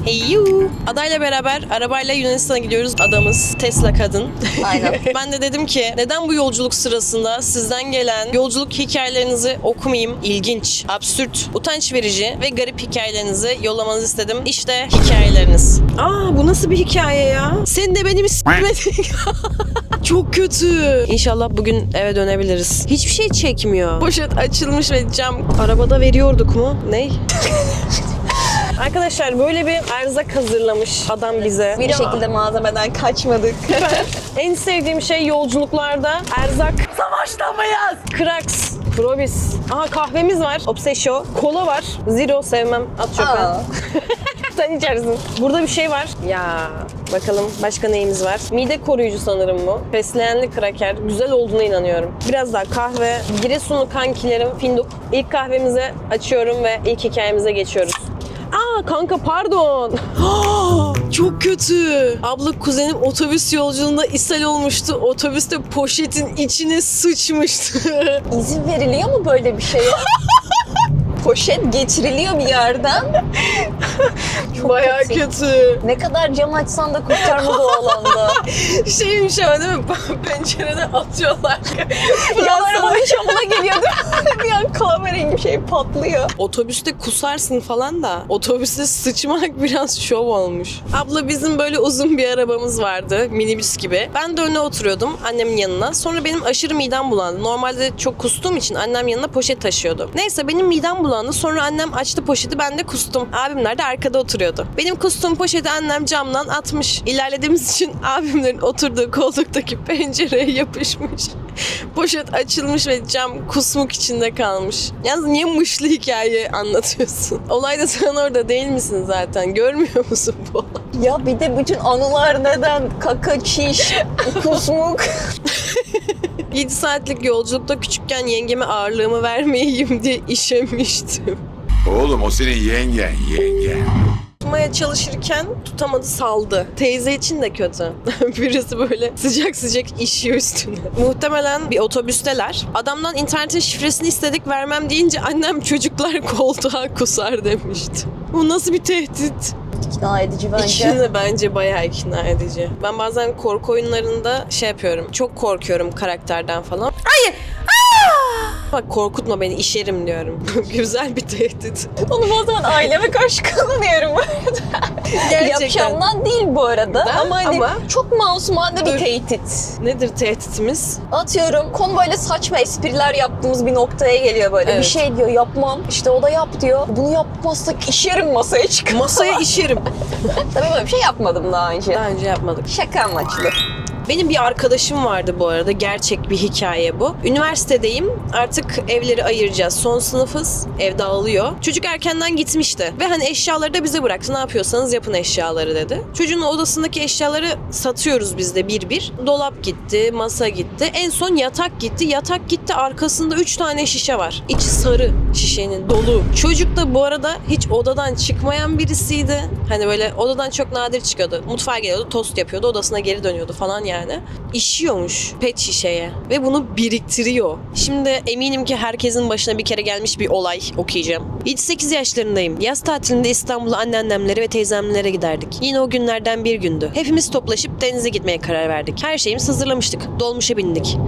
Hey you. Adayla beraber arabayla Yunanistan'a gidiyoruz. Adamız Tesla kadın. Aynen. Ben de dedim ki neden bu yolculuk sırasında sizden gelen yolculuk hikayelerinizi okumayayım? İlginç, absürt, utanç verici ve garip hikayelerinizi yollamanızı istedim. İşte hikayeleriniz. Aa, bu nasıl bir hikaye ya? Sen de beni bir s**medin. Çok kötü. İnşallah bugün eve dönebiliriz. Hiçbir şey çekmiyor. Poşet açılmış ve cam arabada veriyorduk mu? Ney? Arkadaşlar böyle bir erzak hazırlamış adam bize. Bir şekilde malzemeden kaçmadık. En sevdiğim şey yolculuklarda erzak. Savaştamayız. Krax, Probis. Aha, kahvemiz var. Obsession. Kola var. Zero sevmem. At çöpe. Sen içersin. Burada bir şey var. Ya bakalım başka neyimiz var? Mide koruyucu sanırım bu. Fesleğenli kraker. Güzel olduğuna inanıyorum. Biraz daha kahve. Giresunlu kankilerim Finduk. İlk kahvemizi açıyorum ve ilk hikayemize geçiyoruz. Aa kanka pardon. Çok kötü. Abla kuzenim otobüs yolculuğunda ishal olmuştu. Otobüste poşetin içine sıçmıştı. İzin veriliyor mu böyle bir şeye? Poşet getiriliyor bir yerden. Çok Bayağı kötü. Ne kadar cam açsan da kurtarmaz o alanda. Şeymiş ama değil mi? Pencereden atıyorlar. Yan arabanın camına geliyor değil mi? Bir an kahverengi bir şey patlıyor. Otobüste kusarsın falan da otobüste sıçmak biraz şov olmuş. Abla bizim böyle uzun bir arabamız vardı. Minibüs gibi. Ben de öne oturuyordum annemin yanına. Sonra benim aşırı midem bulandı. Normalde çok kustuğum için annem yanına poşet taşıyordu. Neyse benim midem bulandı. Sonra annem açtı poşeti, ben de kustum. Abimler de arkada oturuyordu. Benim kustuğum poşeti annem camdan atmış. İlerlediğimiz için abimlerin oturduğu koltuktaki pencereye yapışmış. Poşet açılmış ve cam kusmuk içinde kalmış. Yalnız niye mışlı hikaye anlatıyorsun? Olay da sen orada değil misin zaten? Görmüyor musun bu olay? Ya bir de bütün anılar neden? Kaka, çiş, kusmuk. 7 saatlik yolculukta küçükken yengeme ağırlığımı vermeyeyim diye işemiştim. Oğlum o senin yengen. Tutmaya çalışırken tutamadı, saldı. Teyze için de kötü. Birisi böyle sıcak sıcak işiyor üstüne. Muhtemelen bir otobüsteler. Adamdan internetin şifresini istedik, vermem deyince annem çocuklar koltuğa kusar demişti. Bu nasıl bir tehdit? İkna edici bence. İkna, bence bayağı ikna edici. Ben bazen korku oyunlarında şey yapıyorum. Çok korkuyorum karakterden falan. Hayır! Bak korkutma beni, işerim diyorum. Güzel bir tehdit. Onu o zaman aileme karşı kullanıyorum bu arada. Gerçekten. Yapacağımdan değil bu arada. Ama çok masumane bir Dur. tehdit. Nedir tehditimiz? Atıyorum konu böyle saçma espriler yaptığımız bir noktaya geliyor böyle. Evet. Bir şey diyor yapmam. İşte o da yap diyor. Bunu yapmazsak işerim masaya çıkıp. Masaya işerim. Tabii böyle bir şey yapmadım daha önce. Daha önce yapmadık. Şaka amaçlı. Benim bir arkadaşım vardı bu arada. Gerçek bir hikaye bu. Üniversitedeyim. Artık evleri ayıracağız. Son sınıfız. Ev dağılıyor. Çocuk erkenden gitmişti. Ve hani eşyaları da bize bıraktı. Ne yapıyorsanız yapın eşyaları dedi. Çocuğun odasındaki eşyaları satıyoruz biz de bir. Dolap gitti. Masa gitti. En son yatak gitti. Yatak gitti. Arkasında 3 tane şişe var. İçi sarı şişenin dolu. Çocuk da bu arada hiç odadan çıkmayan birisiydi. Hani böyle odadan çok nadir çıkıyordu. Mutfağa geliyordu. Tost yapıyordu. Odasına geri dönüyordu falan yani. İşiyormuş pet şişeye ve bunu biriktiriyor. Şimdi eminim ki herkesin başına bir kere gelmiş bir olay okuyacağım. 7-8 yaşlarındayım. Yaz tatilinde İstanbul'a anneannemlere ve teyzemlere giderdik. Yine o günlerden bir gündü. Hepimiz toplaşıp denize gitmeye karar verdik. Her şeyimizi hazırlamıştık. Dolmuşa bindik.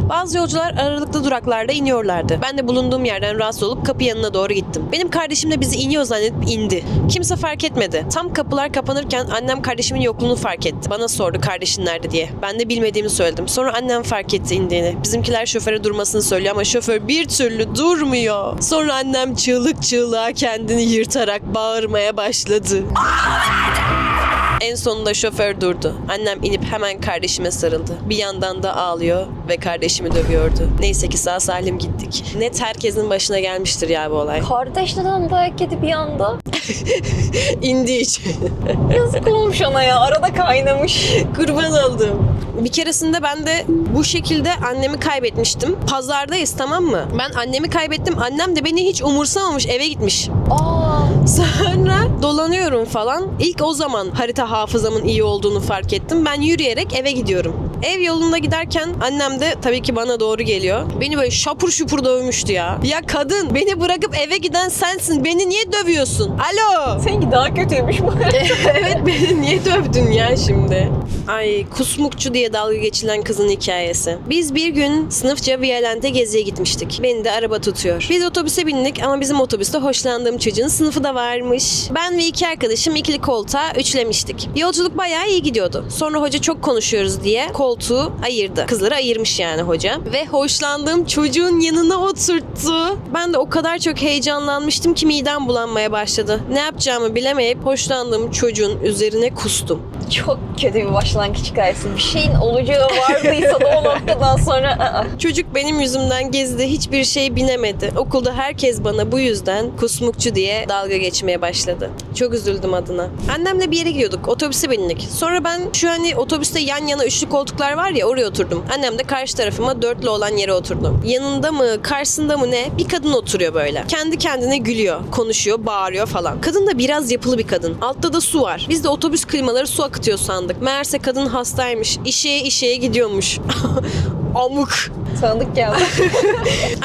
Bazı yolcular aralıklı duraklarda iniyorlardı. Ben de bulunduğum yerden rahatsız olup kapı yanına doğru gittim. Benim kardeşim de bizi iniyor zannedip indi. Kimse fark etmedi. Tam kapılar kapanırken annem kardeşimin yokluğunu fark etti. Bana sordu kardeşin nerede diye. Ben de bilmediğimi söyledim. Sonra annem fark etti indiğini. Bizimkiler şoföre durmasını söylüyor ama şoför bir türlü durmuyor. Sonra annem çığlık çığlığa kendini yırtarak bağırmaya başladı. En sonunda şoför durdu. Annem inip hemen kardeşime sarıldı. Bir yandan da ağlıyor ve kardeşimi dövüyordu. Neyse ki sağ salim gittik. Net herkesin başına gelmiştir ya bu olay. Kardeş neden dayak yedi bir anda? İndiği için. Yazık olmuş ona ya. Arada kaynamış. Kurban oldum. Bir keresinde ben de bu şekilde annemi kaybetmiştim. Pazardayız, tamam mı? Ben annemi kaybettim. Annem de beni hiç umursamamış, eve gitmiş. Sonra dolanıyorum falan. İlk o zaman harita hafızamın iyi olduğunu fark ettim. Ben yürüyerek eve gidiyorum. Ev yolunda giderken annem de tabii ki bana doğru geliyor. Beni böyle şapur şupur dövmüştü ya. Ya kadın, beni bırakıp eve giden sensin. Beni niye dövüyorsun? Alo. Seninki daha kötüymüş bu. Evet, beni niye dövdün ya şimdi? Ay, kusmukçu diye dalga geçilen kızın hikayesi. Biz bir gün sınıfça Violent'e geziye gitmiştik. Beni de araba tutuyor. Biz otobüse bindik ama bizim otobüste hoşlandığım çocuğun sınıfı da varmış. Ben ve iki arkadaşım ikili koltuğa üçlemiştik. Yolculuk bayağı iyi gidiyordu. Sonra hoca çok konuşuyoruz diye koltuğu ayırdı. Kızları ayırmış yani hoca. Ve hoşlandığım çocuğun yanına oturttu. Ben de o kadar çok heyecanlanmıştım ki midem bulanmaya başladı. Ne yapacağımı bilemeyip hoşlandığım çocuğun üzerine kustum. Çok kötü bir başlangıç hikayesi. Bir şeyin olacağı vardıysa da o noktadan sonra Çocuk benim yüzümden gezdi, hiçbir şey binemedi. Okulda herkes bana bu yüzden kusmukçu diye dalga geçmeye başladı. Çok üzüldüm adına. Annemle bir yere gidiyorduk, otobüse bindik. Sonra ben şu hani otobüste yan yana üçlü koltuklar var ya, oraya oturdum. Annem de karşı tarafıma dörtlü olan yere oturdu. Yanında mı, karşısında mı ne, bir kadın oturuyor böyle. Kendi kendine gülüyor, konuşuyor, bağırıyor falan. Kadın da biraz yapılı bir kadın. Altta da su var. Biz de otobüs klimaları su akıtıyor sandık. Meğerse kadın hastaymış. İşeye gidiyormuş. Amuk. tanıdık geldi.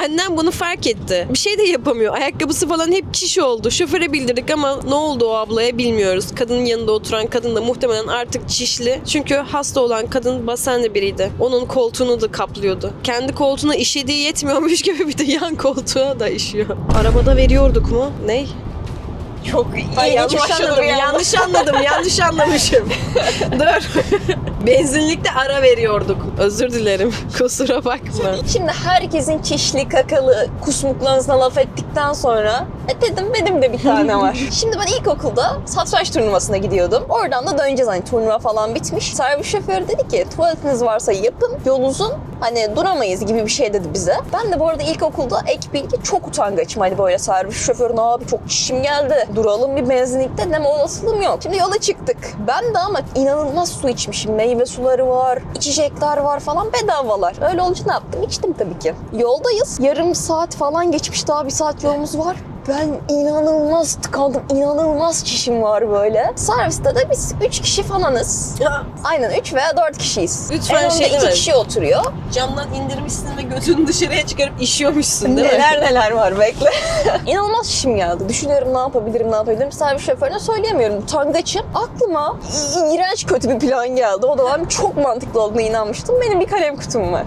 Annem bunu fark etti. Bir şey de yapamıyor. Ayakkabısı falan hep çiş oldu. Şoföre bildirdik ama ne oldu o ablaya bilmiyoruz. Kadının yanında oturan kadın da muhtemelen artık çişli. Çünkü hasta olan kadın basenli biriydi. Onun koltuğunu da kaplıyordu. Kendi koltuğuna işediği yetmiyormuş gibi bir de yan koltuğa da işiyor. Arabada veriyorduk mu? Ney? Çok Ay, iyi yanlış anladım, yanlış anlamışım. Dur. Benzinlikte ara veriyorduk. Özür dilerim. Kusura bakma. Şimdi herkesin çişli, kakalı, kusmuklarınızına laf ettikten sonra dedim benim de bir tane var. Şimdi ben ilkokulda satranç turnuvasına gidiyordum. Oradan da döneceğiz, hani turnuva falan bitmiş. Servis şoförü dedi ki tuvaletiniz varsa yapın, yol uzun, hani duramayız gibi bir şey dedi bize. Ben de bu arada ilkokulda ek bilgi, çok utangaçım hani böyle servis şoförüne, abi çok çişim geldi, duralım bir benzinlikte deme olasılığım yok. Şimdi yola çıktık. Ben de ama inanılmaz su içmişim. Meyve suları var, içecekler var falan, bedavalar. Öyle olunca ne yaptım? İçtim tabii ki. Yoldayız. Yarım saat falan geçmiş, daha bir saat yolumuz var. Ben inanılmaz tıkandım. İnanılmaz çişim var böyle. Serviste de biz 3 kişi falanız. Aynen 3 veya 4 kişiyiz. Lütfen en önde şey 2 deme. kişi oturuyor. Camdan indirmişsin ve götünü dışarıya çıkarıp işiyormuşsun değil mi? Neler var bekle. İnanılmaz şişim geldi. Düşünüyorum ne yapabilirim. Servis şoförüne söyleyemiyorum. Utangaçım. Aklıma iğrenç kötü bir plan geldi. O da ben çok mantıklı olduğuna inanmıştım. Benim bir kalem kutum var.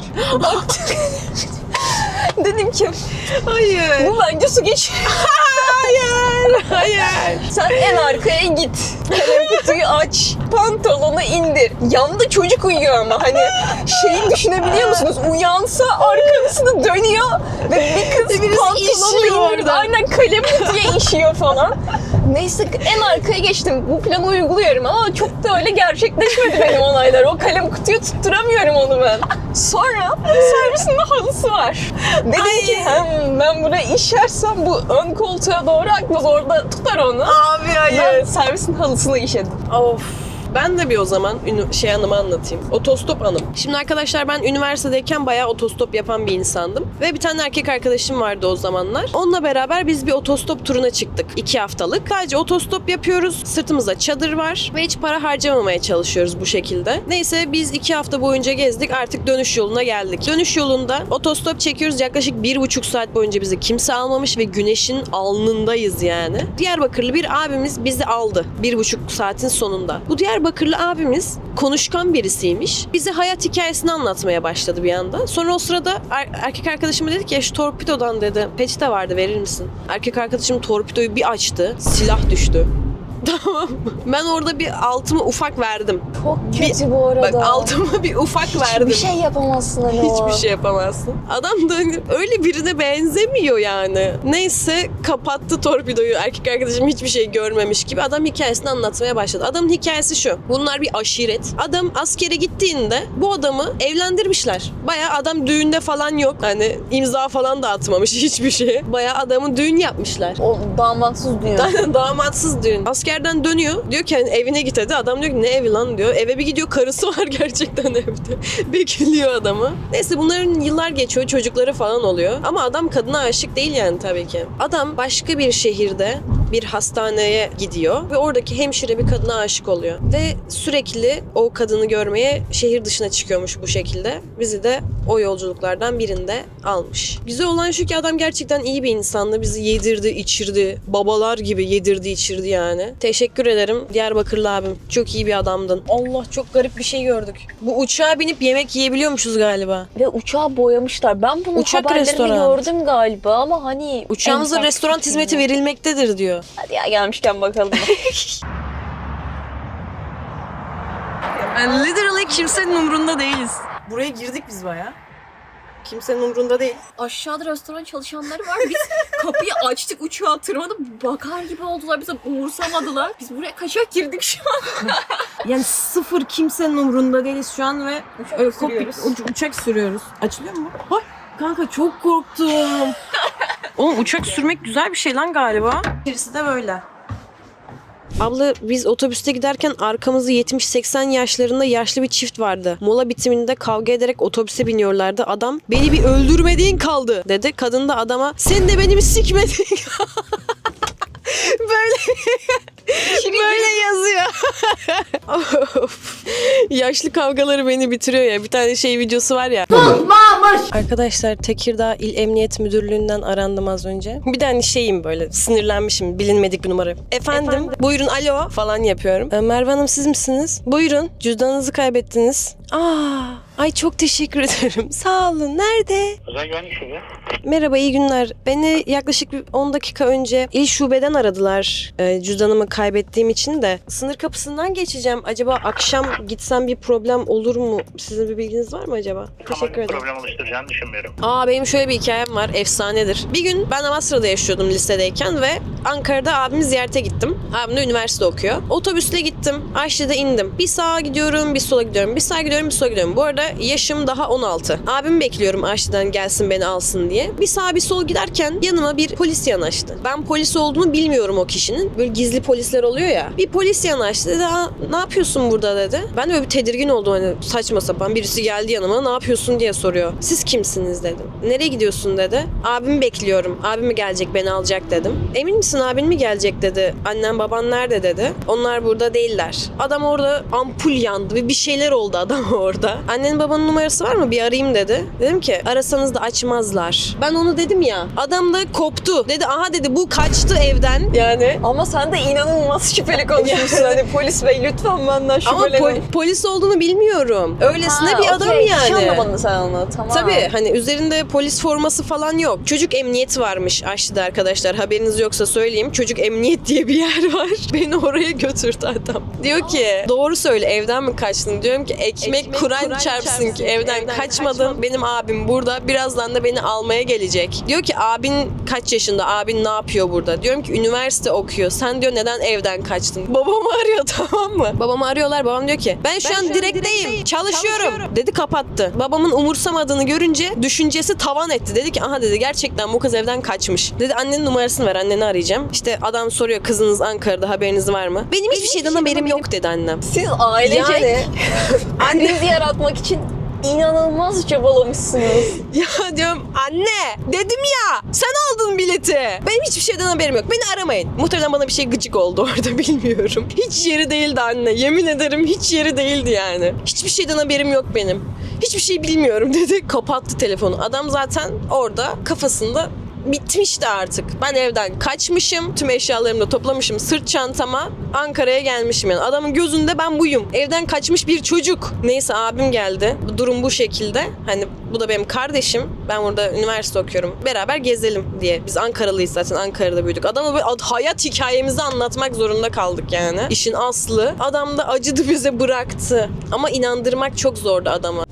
Dedim ki Hayır. bu bence su geç. Hayır. Sen en arkaya git. Kalem kutuyu aç. Pantolonu indir. Yanında çocuk uyuyor ama hani şeyi düşünebiliyor musunuz? Uyansa arkasını dönüyor ve bir kız Birisi pantolonu işiyor indirdi. orada. Aynen kalem kutuya işiyor falan. Neyse en arkaya geçtim. Bu planı uyguluyorum ama çok da öyle gerçekleşmedi benim olaylar. O kalem kutuyu tutturamıyorum onu ben. Sonra servisin de halısı var. Dedim ki ben buraya işersem bu ön koltuğa doğru akmaz, orada tutar onu. Abi Ben servisin halısına işedim. Of. Ben de bir o zaman anımı anlatayım. Otostop anım. Şimdi arkadaşlar, ben üniversitedeyken bayağı otostop yapan bir insandım. Ve bir tane erkek arkadaşım vardı o zamanlar. Onunla beraber biz bir otostop turuna çıktık. 2 haftalık. Sadece otostop yapıyoruz. Sırtımızda çadır var. Ve hiç para harcamamaya çalışıyoruz bu şekilde. Neyse biz 2 hafta boyunca gezdik. Artık dönüş yoluna geldik. Dönüş yolunda otostop çekiyoruz. Yaklaşık 1,5 saat boyunca bizi kimse almamış ve güneşin alnındayız yani. Diyarbakırlı bir abimiz bizi aldı 1,5 saatin sonunda. Bu Diyarbakırlı abimiz konuşkan birisiymiş. Bize hayat hikayesini anlatmaya başladı bir anda. Sonra o sırada erkek arkadaşıma dedi ki şu torpidodan dedi peçete vardı, verir misin? Erkek arkadaşım torpidoyu bir açtı. Silah düştü. Tamam. Ben orada bir altıma ufak verdim. Çok kötü bu arada. Bak, altıma bir ufak verdim. Hiçbir şey yapamazsın hani o. Hiçbir şey yapamazsın. Adam da öyle birine benzemiyor yani. Neyse kapattı torpidoyu. Erkek arkadaşım hiçbir şey görmemiş gibi adam hikayesini anlatmaya başladı. Adamın hikayesi şu. Bunlar bir aşiret. Adam askere gittiğinde bu adamı evlendirmişler. Bayağı adam düğünde falan yok. Hani imza falan da atmamış hiçbir şey. Bayağı adamın düğün yapmışlar. O damatsız düğün. Damatsız düğün. Askerden dönüyor. Diyor ki hani evine git hadi. Adam diyor ki ne evi lan diyor. Eve bir gidiyor, karısı var gerçekten evde. Bekliyor adamı. Neyse bunların yıllar geçiyor. Çocukları falan oluyor. Ama adam kadına aşık değil yani tabii ki. Adam başka bir şehirde bir hastaneye gidiyor ve oradaki hemşire bir kadına aşık oluyor. Ve sürekli o kadını görmeye şehir dışına çıkıyormuş bu şekilde. Bizi de o yolculuklardan birinde almış. Güzel olan şu ki adam gerçekten iyi bir insandı. Bizi yedirdi, içirdi. Babalar gibi yedirdi, içirdi yani. Teşekkür ederim Diyarbakırlı abim. Çok iyi bir adamdın. Allah, çok garip bir şey gördük. Bu uçağa binip yemek yiyebiliyormuşuz galiba. Ve uçağı boyamışlar. Ben bunun Uçak haberlerini restoran. gördüm galiba ama hani... Uçağımıza en restoran farklı hizmeti şekilde. verilmektedir diyor. Hadi ya gelmişken bakalım. Yani literally kimsenin umrunda değiliz. Buraya girdik biz bayağı. Kimsenin umrunda değil. Aşağıda restoran çalışanları var. Biz kapıyı açtık, uçağa tırmanıp bakar gibi oldular. Bize umursamadılar. Biz buraya kaçak girdik şu an. Yani sıfır kimsenin umrunda değiliz şu an ve öyle sürüyoruz. uçak sürüyoruz. Açılıyor mu? Ay, kanka çok korktum. Oğlum uçak sürmek güzel bir şey lan galiba. Birisi de böyle. Abla biz otobüste giderken arkamızda 70-80 yaşlarında yaşlı bir çift vardı. Mola bitiminde kavga ederek otobüse biniyorlardı. Adam beni bir öldürmediğin kaldı dedi. Kadın da adama sen de beni bir sikmedin. Böyle yazıyor. Of. Yaşlı kavgaları beni bitiriyor ya. Bir tane şey videosu var ya. Arkadaşlar Tekirdağ İl Emniyet Müdürlüğü'nden arandım az önce. Bir de hani şeyim böyle sinirlenmişim. Bilinmedik bir numara. Efendim? Buyurun alo falan yapıyorum. Merve Hanım siz misiniz? Buyurun. Cüzdanınızı kaybettiniz. Ay çok teşekkür ederim. Sağ olun. Nerede? Özel güvenlik şube. Merhaba, iyi günler. Beni yaklaşık bir 10 dakika önce il şubeden aradılar. Cüzdanımı kaybettiğim için de. Sınır kapısından geçeceğim. Acaba akşam gitsem bir problem olur mu? Sizin bir bilginiz var mı acaba? Teşekkür ederim. Problem oluşturacağını düşünmüyorum. Benim şöyle bir hikayem var. Efsanedir. Bir gün ben Amasra'da yaşıyordum lisedeyken ve Ankara'da abimi ziyarete gittim. Abim de üniversite okuyor. Otobüsle gittim. Aşli'de indim. Bir sağa gidiyorum, bir sola gidiyorum. Bir sağa gidiyorum, bir sola gidiyorum. Bu arada yaşım daha 16. Abimi bekliyorum Aşli'den gelsin beni alsın diye. Bir sağa bir sola giderken yanıma bir polis yanaştı. Ben polis olduğunu bilmiyorum o kişinin. Böyle gizli polisler oluyor ya. Bir polis yanaştı dedi. Ne yapıyorsun burada dedi. Ben de böyle bir tedirgin oldum. Hani saçma sapan birisi geldi yanıma. Ne yapıyorsun diye soruyor. Siz kimsiniz dedim. Nereye gidiyorsun dedi. Abimi bekliyorum. Abimi gelecek beni alacak dedim. Emin misin abin mi gelecek dedi. Annem baban nerede dedi. Onlar burada değiller. Adam orada ampul yandı ve bir şeyler oldu adam orada. Annenin babanın numarası var mı? Bir arayayım dedi. Dedim ki arasanız da açmazlar. Ben onu dedim ya. Adam da koptu. Dedi aha dedi bu kaçtı evden. Yani. Ama sen de inanılmaz şüpheli konuşmuşsun. Hani polis bey lütfen benden Ama şüphelenin. polis olduğunu bilmiyorum. Öylesine bir adam okey. yani. Hiç anlamadın sen onu. Tamam. Tabii hani üzerinde polis forması falan yok. Çocuk emniyeti varmış Aşli'de arkadaşlar. Haberiniz yoksa söyleyeyim. Çocuk emniyet diye bir yer var. Beni oraya götürdü adam. Diyor ki doğru söyle evden mi kaçtın? Diyorum ki ekmek Kur'an çarpsın ki evden kaçmadım. Benim abim burada. Birazdan da beni almaya gelecek. Diyor ki abin kaç yaşında? Abin ne yapıyor burada? Diyorum ki üniversite okuyor. Sen diyor neden evden kaçtın? Babamı arıyor tamam mı? Babamı arıyorlar. Babam diyor ki ben şu an direkteyim. Çalışıyorum. Dedi kapattı. Babamın umursamadığını görünce düşüncesi tavan etti. Dedi ki aha dedi gerçekten bu kız evden kaçmış. Dedi annenin numarasını ver anneni arayacağım. İşte adam soruyor kızınız Ankara'da haberiniz var mı? Benim hiçbir şeyden haberim yok dedi annem. Siz ailecene Yani- krizi yaratmak için inanılmaz çabalamışsınız. Ya diyorum anne dedim ya sen aldın bileti. Benim hiçbir şeyden haberim yok. Beni aramayın. Muhtemelen bana bir şey gıcık oldu orada bilmiyorum. Hiç yeri değildi anne. Yemin ederim hiç yeri değildi yani. Hiçbir şeyden haberim yok benim. Hiçbir şey bilmiyorum dedi. Kapattı telefonu. Adam zaten orada kafasında bitmişti artık. Ben evden kaçmışım. Tüm eşyalarımı da toplamışım sırt çantama. Ankara'ya gelmişim yani. Adamın gözünde ben buyum. Evden kaçmış bir çocuk. Neyse abim geldi. Durum bu şekilde. Hani bu da benim kardeşim. Ben burada üniversite okuyorum. Beraber gezelim diye. Biz Ankaralıyız zaten. Ankara'da büyüdük. Adama böyle hayat hikayemizi anlatmak zorunda kaldık yani. İşin aslı. Adam da acıdı bize bıraktı. Ama inandırmak çok zordu adama.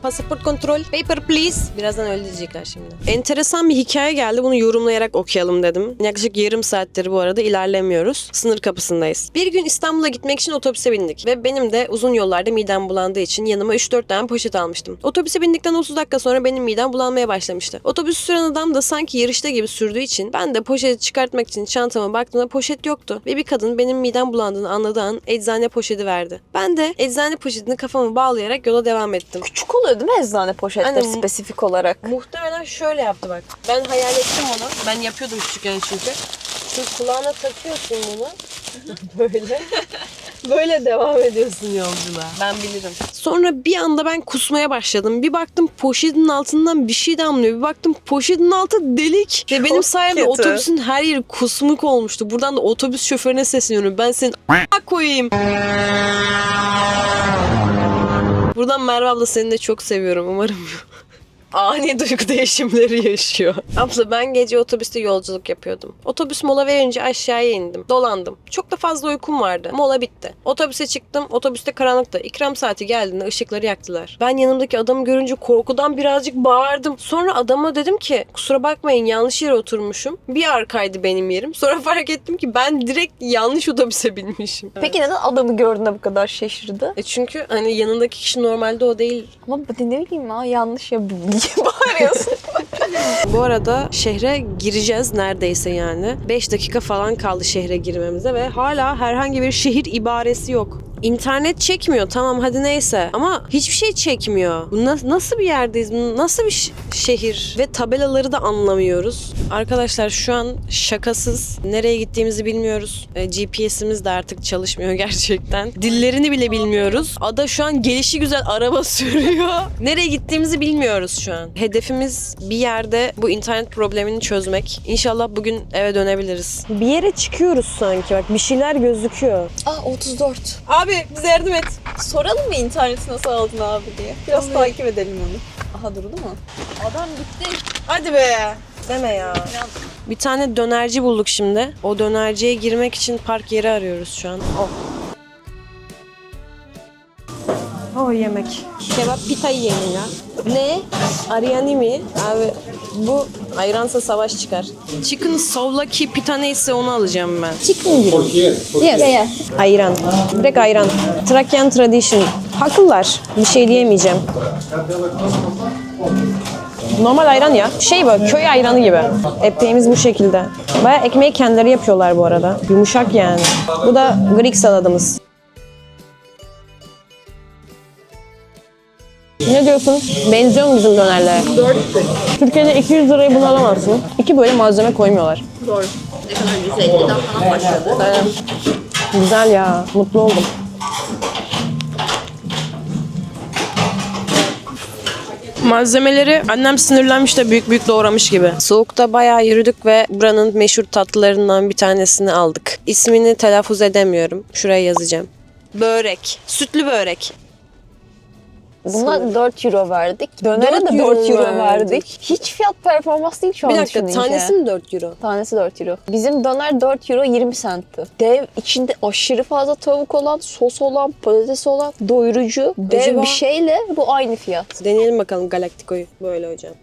Pasaport kontrol. Paper please. Birazdan öyle diyecekler şimdi. Enteresan bir hikaye geldi. Bunu yorumlayarak okuyalım dedim. Yaklaşık yarım saattir bu arada ilerlemiyoruz. Sınır kapısındayız. Bir gün İstanbul'a gitmek için otobüse bindik. Ve benim de uzun yollarda midem bulandığı için yanıma 3-4 tane poşet almıştım. Otobüse bindikten 30 dakika sonra benim midem bulanmaya başlamıştı. Otobüs süren adam da sanki yarışta gibi sürdüğü için ben de poşeti çıkartmak için çantama baktığımda poşet yoktu. Ve bir kadın benim midem bulandığını anladığı an eczane poşeti verdi. Ben de eczane poşetini kafama bağlayarak yola devam ettim. Küçük oluyor değil mi eczane poşetleri Aynen. spesifik olarak? Muhtemelen şöyle yaptı bak. Ben hayal ettim onu. Ben yapıyordum küçükken çünkü. Şimdi kulağına takıyorsun bunu. Böyle. Böyle devam ediyorsun yolculuğa. Ben bilirim. Sonra bir anda ben kusmaya başladım. Bir baktım poşetin altından bir şey damlıyor. Bir baktım poşetin altı delik. Ve benim sayemde kötü. otobüsün her yeri kusmuk olmuştu. Buradan da otobüs şoförüne sesleniyorum. Ben senin koyayım. Buradan Merve abla seni de çok seviyorum. Umarım ani duygu değişimleri yaşıyor. Abla ben gece otobüste yolculuk yapıyordum. Otobüs mola verince aşağıya indim. Dolandım. Çok da fazla uykum vardı. Mola bitti. Otobüse çıktım. Otobüste karanlıkta. İkram saati geldiğinde ışıkları yaktılar. Ben yanımdaki adamı görünce korkudan birazcık bağırdım. Sonra adama dedim ki kusura bakmayın yanlış yere oturmuşum. Bir arkaydı benim yerim. Sonra fark ettim ki ben direkt yanlış otobüse binmişim. Peki neden adamı gördüğünde bu kadar şaşırdı? Çünkü hani yanındaki kişi normalde o değil. Ama ne bileyim ha, yanlış ya, bilgi bağırıyorsun. Bu arada şehre gireceğiz neredeyse yani. 5 dakika falan kaldı şehre girmemize ve hala herhangi bir şehir ibaresi yok. İnternet çekmiyor tamam hadi neyse ama hiçbir şey çekmiyor. Bu nasıl bir yerdeyiz? Bu nasıl bir şehir? Ve tabelaları da anlamıyoruz. Arkadaşlar şu an şakasız nereye gittiğimizi bilmiyoruz. GPS'imiz de artık çalışmıyor gerçekten. Dillerini bile bilmiyoruz. Ada şu an gelişigüzel araba sürüyor. Nereye gittiğimizi bilmiyoruz şu an. Hedefimiz bir yerde bu internet problemini çözmek. İnşallah bugün eve dönebiliriz. Bir yere çıkıyoruz sanki bak bir şeyler gözüküyor. 34. Abi bize yardım et. Soralım mı interneti nasıl aldın abi diye. Biraz takip edelim onu. Aha durdu mu? Adam gitti. Hadi be. Deme ya. Bir tane dönerci bulduk şimdi. O dönerciye girmek için park yeri arıyoruz şu an. Oh yemek. Kebap pita yiyelim ya. Ne? Ariani mi? Abi bu ayransa savaş çıkar. Chicken souvlaki pita neyse onu alacağım ben. Chicken gibi. Yes. Ayran. Direkt ayran. Trakian tradition. Haklılar. Bir şey diyemeyeceğim. Normal ayran ya. Şey böyle köy ayranı gibi. Ekmeğimiz bu şekilde. Bayağı ekmeği kendileri yapıyorlar bu arada. Yumuşak yani. Bu da Greek saladımız. Ne diyorsun? Benziyor mu bizim dönerlere? Doğru. Türkiye'de 200 liraya bunu alamazsın. 2 böyle malzeme koymuyorlar. Doğru. Ne kadar 150'den falan başladı. Aynen. Güzel ya. Mutlu oldum. Malzemeleri annem sinirlenmiş de büyük büyük doğramış gibi. Soğukta bayağı yürüdük ve buranın meşhur tatlılarından bir tanesini aldık. İsmini telaffuz edemiyorum. Şuraya yazacağım. Börek. Sütlü börek. Buna 4 euro verdik. Dönere 4 de euro 4 euro verdik. verdik. Hiç fiyat performans değil şu an Bir dakika düşününce. tanesi mi 4 euro? Tanesi 4 euro. Bizim döner 4 euro 20 centti. Dev, içinde aşırı fazla tavuk olan, sos olan, patates olan, doyurucu, dev Acaba- bir şeyle bu aynı fiyat. Deneyelim bakalım Galactico'yu. Böyle hocam.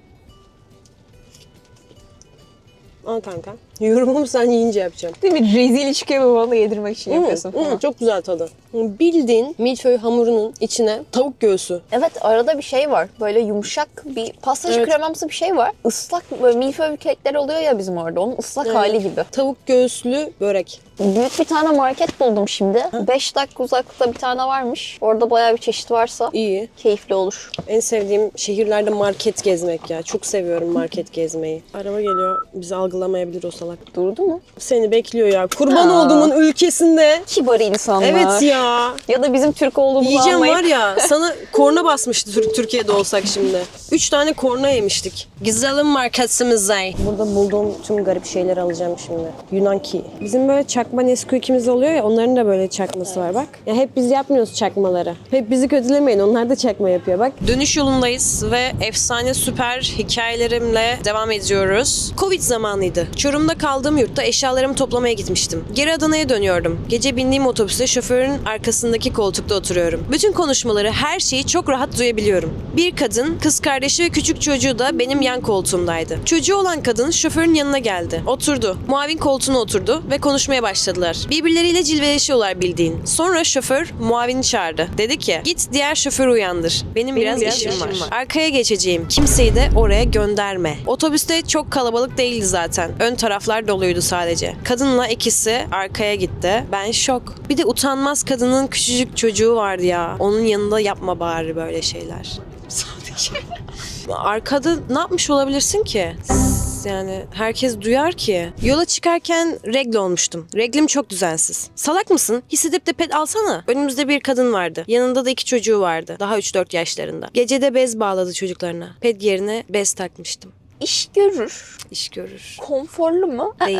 Al kanka. Yorumumu sen yiyince yapacağım. Değil mi? Rezil çıkıyor bana yedirmek için yapıyorsun falan. Çok güzel tadı. Bildiğin milföy hamurunun içine tavuk göğsü. Evet, arada bir şey var. Böyle yumuşak bir pastacı Evet. kremamsı bir şey var. Islak böyle milföy kekler oluyor ya bizim orada. Onun ıslak Evet. hali gibi. Tavuk göğüslü börek. Büyük bir tane market buldum şimdi. 5 dakika uzaklıkta bir tane varmış. Orada bayağı bir çeşit varsa İyi. keyifli olur. En sevdiğim şehirlerde market gezmek ya. Çok seviyorum market gezmeyi. Araba geliyor. Bizi algılamayabilir o salak. Durdu mu? Seni bekliyor ya. Kurban Aa. olduğumun ülkesinde. Kibar insanlar. Evet ya. Ya da bizim Türk olduğumuzu Yiyeceğim anlayıp... var ya. Sana korna basmıştı Türkiye'de olsak şimdi. 3 tane korna yemiştik. Güzelim marketimizde. Burada bulduğum tüm garip şeyleri alacağım şimdi. Yunanki. Bizim böyle çakma Nesquik'imiz oluyor ya. Onların da böyle çakması var bak. Ya hep biz yapmıyoruz çakmaları. Hep bizi kötülemeyin. Onlar da çakma yapıyor bak. Dönüş yolundayız ve efsane süper hikayelerimle devam ediyoruz. Covid zamanıydı. Çorum'da kaldığım yurtta eşyalarımı toplamaya gitmiştim. Geri Adana'ya dönüyordum. Gece bindiğim otobüste şoförün arkasındaki koltukta oturuyorum. Bütün konuşmaları, her şeyi çok rahat duyabiliyorum. Bir kadın, kız kardeşi ve küçük çocuğu da benim yan koltuğumdaydı. Çocuğu olan kadın şoförün yanına geldi. Oturdu. Muavin koltuğuna oturdu ve konuşmaya başladılar. Birbirleriyle cilveleşiyorlar bildiğin. Sonra şoför muavini çağırdı. Dedi ki git diğer şoförü uyandır. Benim biraz işim var. Arkaya geçeceğim. Kimseyi de oraya gönderme. Otobüste çok kalabalık değildi zaten. Ön taraflar doluydu sadece. Kadınla ikisi arkaya gitti. Ben şok. Bir de utanmaz kadının küçücük çocuğu vardı ya. Onun yanında yapma bari böyle şeyler. Sadece Arkada ne yapmış olabilirsin ki? Yani herkes duyar ki. Yola çıkarken regle olmuştum. Reglim çok düzensiz. Salak mısın? Hissedip de ped alsana. Önümüzde bir kadın vardı. Yanında da 2 çocuğu vardı. Daha 3-4 yaşlarında. Gecede bez bağladı çocuklarına. Ped yerine bez takmıştım. İş görür. İş görür. Konforlu mu? Değil.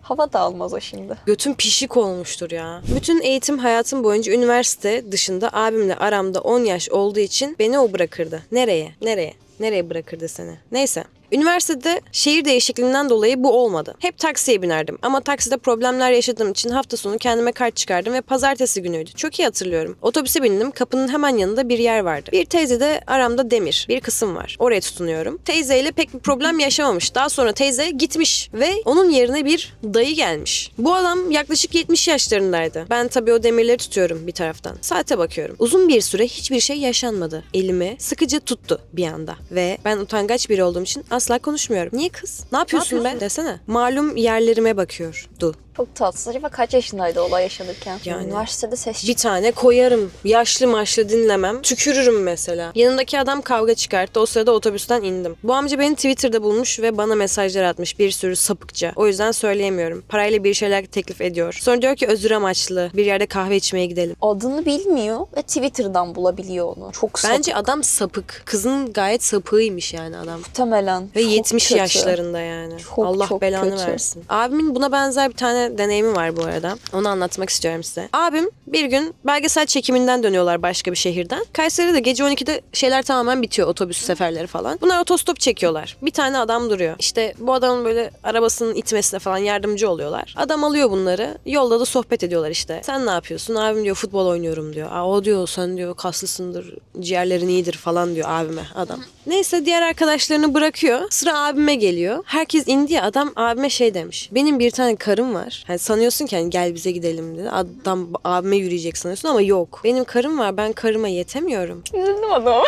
Hava da almaz o şimdi. Götüm pişik olmuştur ya. Bütün eğitim hayatım boyunca üniversite dışında abimle aramda 10 yaş olduğu için beni o bırakırdı. Nereye? Nereye? Nereye bırakırdı seni? Neyse. Üniversitede şehir değişikliğinden dolayı bu olmadı. Hep taksiye binerdim ama takside problemler yaşadığım için hafta sonu kendime kart çıkardım ve pazartesi günüydü. Çok iyi hatırlıyorum. Otobüse bindim. Kapının hemen yanında bir yer vardı. Bir teyze de aramda demir. Bir kısım var. Oraya tutunuyorum. Teyzeyle pek bir problem yaşamamış. Daha sonra teyze gitmiş ve onun yerine bir dayı gelmiş. Bu adam yaklaşık 70 yaşlarındaydı. Ben tabii o demirleri tutuyorum bir taraftan. Saate bakıyorum. Uzun bir süre hiçbir şey yaşanmadı. Elimi sıkıca tuttu bir anda. Ve ben utangaç biri olduğum için asla konuşmuyorum. Niye kız? Ne yapıyorsun be? Desene. Malum yerlerime bakıyordu. Çok tatsız. Acaba kaç yaşındaydı olay yaşanırken? Yani. Üniversitede ses Bir tane koyarım. Yaşlı maşlı dinlemem. Tükürürüm mesela. Yanındaki adam kavga çıkarttı. O sırada otobüsten indim. Bu amca beni Twitter'da bulmuş ve bana mesajlar atmış. Bir sürü sapıkça. O yüzden söyleyemiyorum. Parayla bir şeyler teklif ediyor. Sonra diyor ki özür amaçlı. Bir yerde kahve içmeye gidelim. adını bilmiyor ve Twitter'dan bulabiliyor onu. Çok Bence adam sapık. Kızın gayet sapığıymış yani adam. muhtemelen. Ve çok 70 kötü. yaşlarında yani. Çok, Allah çok belanı kötü. versin. Abimin buna benzer bir tane deneyimi var bu arada. Onu anlatmak istiyorum size. Abim bir gün belgesel çekiminden dönüyorlar başka bir şehirden. Kayseri'de gece 12'de şeyler tamamen bitiyor. Otobüs seferleri falan. Bunlar otostop çekiyorlar. Bir tane adam duruyor. İşte bu adamın böyle arabasının itmesine falan yardımcı oluyorlar. Adam alıyor bunları. Yolda da sohbet ediyorlar işte. Sen ne yapıyorsun? Abim diyor futbol oynuyorum diyor. Aa, o diyor sen diyor kaslısındır. Ciğerlerin iyidir falan diyor abime adam. Neyse diğer arkadaşlarını bırakıyor. Sıra abime geliyor. Herkes indi ya adam abime şey demiş. Benim bir tane karım var. Hani sanıyorsun ki hani gel bize gidelim dedi. Adam abime yürüyecek sanıyorsun ama yok. Benim karım var. Ben karıma yetemiyorum. Üzüldüm adama.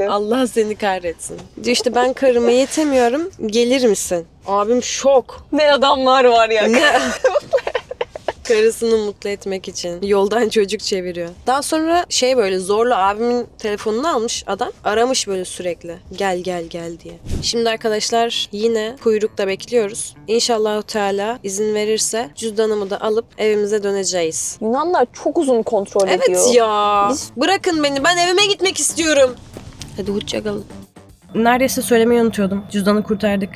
Allah seni kahretsin. Diyor işte ben karıma yetemiyorum. Gelir misin? Abim şok. Ne adamlar var ya. Ne? Karısını mutlu etmek için yoldan çocuk çeviriyor. Daha sonra şey böyle zorla abimin telefonunu almış adam. Aramış böyle sürekli. Gel gel gel diye. Şimdi arkadaşlar yine kuyrukta bekliyoruz. İnşallah Teala izin verirse cüzdanımı da alıp evimize döneceğiz. Yunanlar çok uzun kontrol ediyor. Evet ya. Biz- Bırakın beni. Ben evime gitmek istiyorum. Hadi hoşça kalın. Neredeyse söylemeyi unutuyordum. Cüzdanı kurtardık.